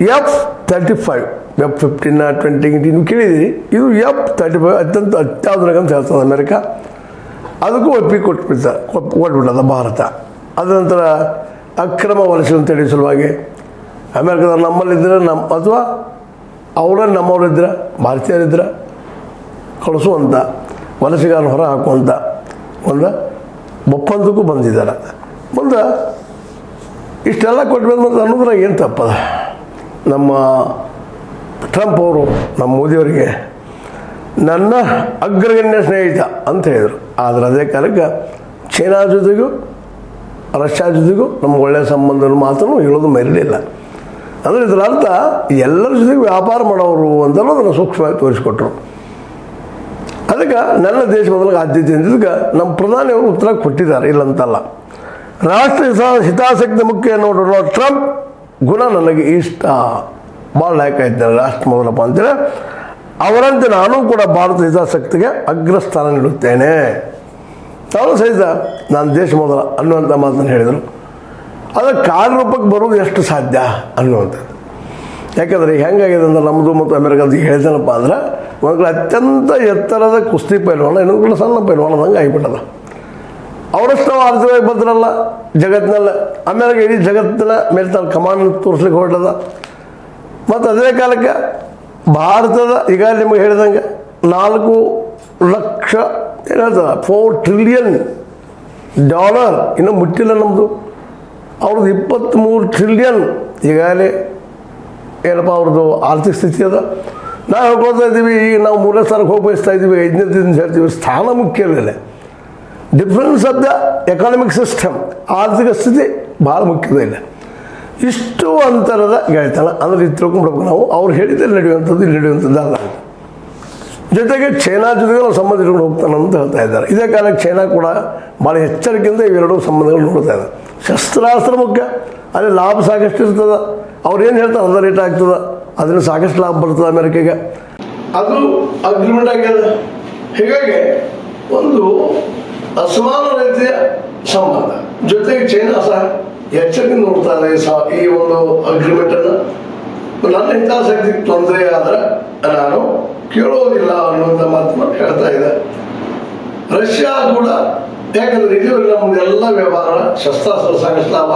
F-35 F-15 20 ನೀವು ಕೇಳಿದಿರಿ. ಇದು F-35 ಅತ್ಯಂತ ಅತ್ಯಾಧುನಿಕ ಅಂತ ಹೇಳ್ತದೆ ಅಮೆರಿಕ. ಅದಕ್ಕೂ ಒಪ್ಪಿಗೆ ಕೊಟ್ಬಿಟ್ಟದ ಭಾರತ. ಅದ ನಂತರ ಅಕ್ರಮ ವಲಸೆಗಳನ್ನು ತಡೆಯುವ ಸಲುವಾಗಿ ಅಮೆರಿಕದ ನಮ್ಮಲ್ಲಿದ್ದರೆ ಅಥವಾ ಅವರ ನಮ್ಮವರಿದ್ದರೆ ಭಾರತೀಯರಿದ್ದರೆ ಕಳಿಸುವಂಥ ವಲಸೆಗಾರನ ಹೊರ ಹಾಕುವಂಥ ಒಂದು ಒಪ್ಪಂದಕ್ಕೂ ಬಂದಿದ್ದಾರೆ. ಮುಂದೆ ಇಷ್ಟೆಲ್ಲ ಕೊಟ್ಮೇಲೆ ಮತ್ತು ಅನ್ನೋದ್ರಾಗ ಏನು ತಪ್ಪದ? ನಮ್ಮ ಟ್ರಂಪ್ ಅವರು ನಮ್ಮ ಮೋದಿಯವರಿಗೆ ನನ್ನ ಅಗ್ರಗಣ್ಯ ಸ್ನೇಹಿತ ಅಂತ ಹೇಳಿದರು. ಆದರೆ ಅದೇ ಕಾಲಕ್ಕೆ ಚೈನಾ ಜೊತೆಗೂ ರಷ್ಯಾ ಜೊತೆಗೂ ನಮ್ಮ ಒಳ್ಳೆಯ ಸಂಬಂಧದ ಮಾತನ್ನು ಹೇಳೋದು ಮರಿಲಿಲ್ಲ. ಅಂದರೆ ಇದರ ಅರ್ಥ ಎಲ್ಲರ ಜೊತೆಗೆ ವ್ಯಾಪಾರ ಮಾಡೋರು ಅಂತಲೂ ಅದನ್ನು ಸೂಕ್ಷ್ಮವಾಗಿ ತೋರಿಸಿಕೊಟ್ರು. ಅದಕ್ಕೆ ನನ್ನ ದೇಶ ಮೊದಲಿಗೆ ಆದ್ಯತೆ ಅಂದಿದ್ದಕ್ಕೆ ನಮ್ಮ ಪ್ರಧಾನಿಯವರು ಉತ್ತರ ಕೊಟ್ಟಿದ್ದಾರೆ, ಇಲ್ಲಂತಲ್ಲ. ರಾಷ್ಟ್ರ ಹಿತಾಸಕ್ತಿ ಮುಖ್ಯ ಡೊನಾಲ್ಡ್ ಟ್ರಂಪ್ ಗುಣ ನನಗೆ ಇಷ್ಟ, ಭಾಳ ಲೈಕ್ ಆಯ್ತಾರೆ. ರಾಷ್ಟ್ರ ಮೊದಲಪ್ಪ ಅಂತೇಳಿ ಅವರಂತೆ ನಾನು ಕೂಡ ಭಾರತ ಹಿತಾಸಕ್ತಿಗೆ ಅಗ್ರಸ್ಥಾನ ನೀಡುತ್ತೇನೆ. ತಾನು ಸಹಿತ ನಾನು ದೇಶ ಮೊದಲ ಅನ್ನುವಂಥ ಮಾತನ್ನು ಹೇಳಿದರು. ಅದಕ್ಕೆ ಕಾರ್ಯರೂಪಕ್ಕೆ ಬರೋದು ಎಷ್ಟು ಸಾಧ್ಯ ಅನ್ನುವಂಥದ್ದು. ಯಾಕಂದರೆ ಹೆಂಗಾಗಿದೆ ಅಂದ್ರೆ ನಮ್ಮದು ಮತ್ತು ಅಮೆರಿಕದ ಹೇಳಿದನಪ್ಪ ಅಂದ್ರೆ ಒಂದು ಅತ್ಯಂತ ಎತ್ತರದ ಕುಸ್ತಿ ಪೈಲ್ವಾನ, ಇನ್ನೊಂದು ಕೂಡ ಸಣ್ಣ ಪೈಲ್ವಾನದಂಗೆ ಆಗಿಬಿಟ್ಟದ. ಅವರಷ್ಟು ಆರ್ಥಿಕವಾಗಿ ಬಂದ್ರಲ್ಲ ಜಗತ್ತಿನಲ್ಲ. ಅಮೆರಿಕ ಇಡೀ ಜಗತ್ತಿನ ಮೇಲೆ ತಾನು ಕಮಾಂಡ್ ತೋರಿಸ್ಲಿಕ್ಕೆ ಹೊರಟದ. ಮತ್ತು ಅದೇ ಕಾಲಕ್ಕೆ ಭಾರತದ ಈಗ ನಿಮಗೆ ಹೇಳಿದಂಗೆ 4 ಲಕ್ಷ ಏನು ಹೇಳ್ತದೆ $4 ಟ್ರಿಲಿಯನ್ ಇನ್ನೂ ಮುಟ್ಟಿಲ್ಲ ನಮ್ಮದು. ಅವ್ರದ್ದು 23 ಟ್ರಿಲಿಯನ್ ಈಗಾಗಲೇ ಏನಪ್ಪ ಅವ್ರದ್ದು ಆರ್ಥಿಕ ಸ್ಥಿತಿ ಅದ. ನಾವು ಹೇಳ್ಕೊಳ್ತಾ ಇದ್ದೀವಿ, ಈಗ ನಾವು 3ನೇ ಸ್ಥಾನಕ್ಕೆ ಹೋಗಿ ಬಯಸ್ತಾ ಇದ್ದೀವಿ, 5ನೇ ದಿನ ಹೇಳ್ತೀವಿ. ಸ್ಥಾನ ಮುಖ್ಯವಿಲ್ಲ, difference of the economic system, ಆರ್ಥಿಕ ಸ್ಥಿತಿ ಭಾಳ ಮುಖ್ಯವಿಲ್ಲ. ಇಷ್ಟು ಅಂತರದ ಗೆಳೆತನ ಅಂದರೆ ಇದು ತಿಳ್ಕೊಂಡ್ಬಿಡ್ಬೇಕು ನಾವು. ಅವ್ರು ಹೇಳಿದಲ್ಲಿ ನಡೆಯುವಂಥದ್ದು ಇಲ್ಲಿ ನಡೆಯುವಂಥದ್ದು ಅಲ್ಲ. ಜೊತೆಗೆ ಚೈನಾ ಜೊತೆಗೆ ನಾವು ಸಂಬಂಧ ಇಟ್ಕೊಂಡು ಹೋಗ್ತಾನೆ ಅಂತ ಹೇಳ್ತಾ ಇದ್ದಾರೆ. ಇದೇ ಕಾಲಕ್ಕೆ ಚೈನಾ ಕೂಡ ಭಾಳ ಎಚ್ಚರಿಕೆಯಿಂದ ಇವೆರಡೂ ಸಂಬಂಧಗಳು ನೋಡ್ತಾ ಇದ್ದಾರೆ. ಶಸ್ತ್ರಾಸ್ತ್ರ ಮುಖ್ಯ, ಅಲ್ಲಿ ಲಾಭ ಸಾಕಷ್ಟು ಇರ್ತದೆ. ಅವ್ರು ಏನು ಹೇಳ್ತಾರೆ ಅದ ರೇಟ್ ಆಗ್ತದೆ, ಅದನ್ನು ಸಾಕಷ್ಟು ಲಾಭ ಬರ್ತದೆ ಅಮೆರಿಕೆಗೆ. ಅದು ಅಗ್ರಿಮೆಂಟ್ ಆಗ್ಯದ. ಹೀಗಾಗಿ ಒಂದು ಅಸಮಾನ ರೀತಿಯ ಸಂಬಂಧ. ಜೊತೆಗೆ ಚೈನಾ ಸಹ ಎಚ್ಚರಿಕೆ ನೋಡ್ತಾ ಇದೆ ಈ ಒಂದು ಅಗ್ರಿಮೆಂಟನ್ನು. ನನ್ನ ಹಿತಾಸಕ್ತಿಗೆ ತೊಂದರೆ ಆದರೆ ನಾನು ಕೇಳೋದಿಲ್ಲ ಅನ್ನುವಂಥ ಮಾತನ್ನು ಹೇಳ್ತಾ ಇದೆ. ರಷ್ಯಾ ಕೂಡ ಯಾಕಂದರೆ ಇದುವರೆಗೆ ನಮ್ಮದೆಲ್ಲ ವ್ಯವಹಾರ ಶಸ್ತ್ರಾಸ್ತ್ರ ಸಾಕಷ್ಟು ಲಾಭ